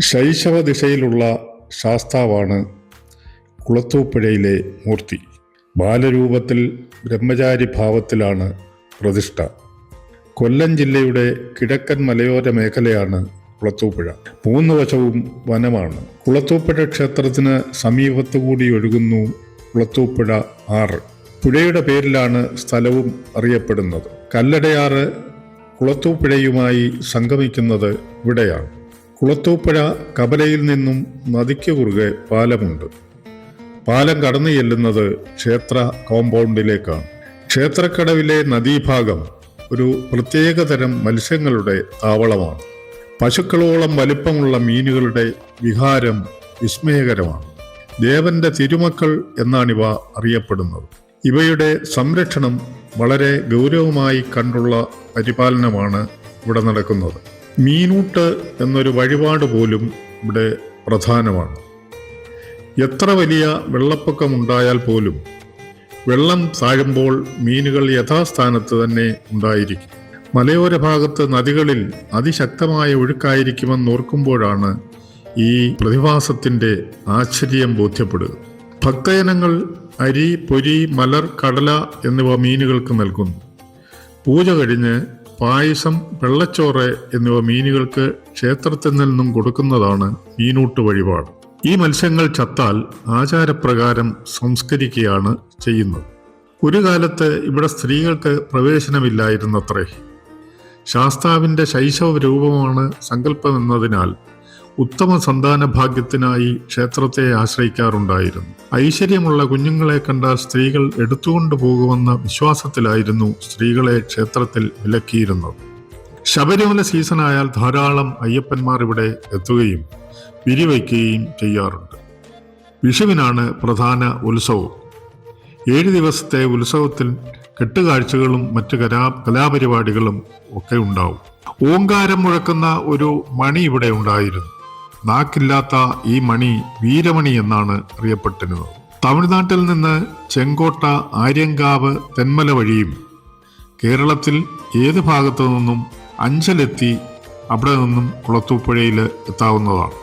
ശൈശവ ദിശയിലുള്ള ശാസ്താവാണ് കുളത്തൂപ്പുഴയിലെ മൂർത്തി. ബാലരൂപത്തിൽ ബ്രഹ്മചാരി ഭാവത്തിലാണ് പ്രതിഷ്ഠ. കൊല്ലം ജില്ലയുടെ കിഴക്കൻ മലയോര മേഖലയാണ് കുളത്തൂപ്പുഴ. 3 വശവും വനമാണ്. കുളത്തൂപ്പുഴ ക്ഷേത്രത്തിന് സമീപത്തുകൂടി ഒഴുകുന്നു കുളത്തൂപ്പുഴ ആറ്. പുഴയുടെ പേരിലാണ് സ്ഥലവും അറിയപ്പെടുന്നത്. കല്ലടയാറ് കുളത്തൂപ്പുഴയുമായി സംഗമിക്കുന്നത് ഇവിടെയാണ്. കുളത്തൂപ്പുഴ കബലയിൽ നിന്നും നദിക്ക് കുറുകെ പാലമുണ്ട്. പാലം കടന്നു ചെല്ലുന്നത് ക്ഷേത്ര കോമ്പൗണ്ടിലേക്കാണ്. ക്ഷേത്രക്കടവിലെ നദീഭാഗം ഒരു പ്രത്യേകതരം മത്സ്യങ്ങളുടെ താവളമാണ്. പശുക്കളോളം വലിപ്പമുള്ള മീനുകളുടെ വിഹാരം വിസ്മയകരമാണ്. ദേവന്റെ തിരുമക്കൾ എന്നാണിവ അറിയപ്പെടുന്നത്. ഇവയുടെ സംരക്ഷണം വളരെ ഗൗരവമായി കണ്ടുള്ള പരിപാലനമാണ് ഇവിടെ നടക്കുന്നത്. മീനൂട്ട് എന്നൊരു വഴിപാട് പോലും ഇവിടെ പ്രധാനമാണ്. എത്ര വലിയ വെള്ളപ്പൊക്കമുണ്ടായാൽ പോലും വെള്ളം താഴുമ്പോൾ മീനുകൾ യഥാസ്ഥാനത്ത് തന്നെ ഉണ്ടായിരിക്കും. മലയോര ഭാഗത്ത് നദികളിൽ അതിശക്തമായ ഒഴുക്കായിരിക്കുമെന്നോർക്കുമ്പോഴാണ് ഈ പ്രതിഭാസത്തിൻ്റെ ആശ്ചര്യം ബോധ്യപ്പെടുക. ഭക്തജനങ്ങൾ അരി, പൊരി, മലർ, കടല എന്നിവ മീനുകൾക്ക് നൽകുന്നു. പൂജ കഴിഞ്ഞ് പായസം, വെള്ളച്ചോറ് എന്നിവ മീനുകൾക്ക് ക്ഷേത്രത്തിൽ നിന്നും കൊടുക്കുന്നതാണ് മീനൂട്ട് വഴിപാട്. ഈ മത്സ്യങ്ങൾ ചത്താൽ ആചാരപ്രകാരം സംസ്കരിക്കുകയാണ് ചെയ്യുന്നത്. ഒരു കാലത്ത് ഇവിടെ സ്ത്രീകൾക്ക് പ്രവേശനമില്ലായിരുന്നത്രേ. ശാസ്താവിൻ്റെ ശൈശവ രൂപമാണ് സങ്കല്പമെന്നതിനാൽ ഉത്തമ സന്താന ഭാഗ്യത്തിനായി ക്ഷേത്രത്തെ ആശ്രയിക്കാറുണ്ടായിരുന്നു. ഐശ്വര്യമുള്ള കുഞ്ഞുങ്ങളെ കണ്ടാൽ സ്ത്രീകൾ എടുത്തുകൊണ്ടു പോകുമെന്ന വിശ്വാസത്തിലായിരുന്നു സ്ത്രീകളെ ക്ഷേത്രത്തിൽ വിലക്കിയിരുന്നത്. ശബരിമല സീസണായാൽ ധാരാളം അയ്യപ്പന്മാർ ഇവിടെ എത്തുകയും വിരിവയ്ക്കുകയും ചെയ്യാറുണ്ട്. വിഷുവിനാണ് പ്രധാന ഉത്സവം. 7 ദിവസത്തെ ഉത്സവത്തിൽ കെട്ടുകാഴ്ചകളും മറ്റു കലാപരിപാടികളും ഒക്കെ ഉണ്ടാവും. ഓങ്കാരം മുഴക്കുന്ന ഒരു മണി ഇവിടെ ഉണ്ടായിരുന്നു. നാക്കില്ലാത്ത ഈ മണി വീരമണി എന്നാണ് അറിയപ്പെട്ടിരുന്നത്. തമിഴ്നാട്ടിൽ നിന്ന് ചെങ്കോട്ട, ആര്യങ്കാവ്, തെന്മല വഴിയും കേരളത്തിൽ ഏത് ഭാഗത്തു നിന്നും അഞ്ചലെത്തി അവിടെ നിന്നും കുളത്തൂപ്പുഴയിൽ എത്താവുന്നതാണ്.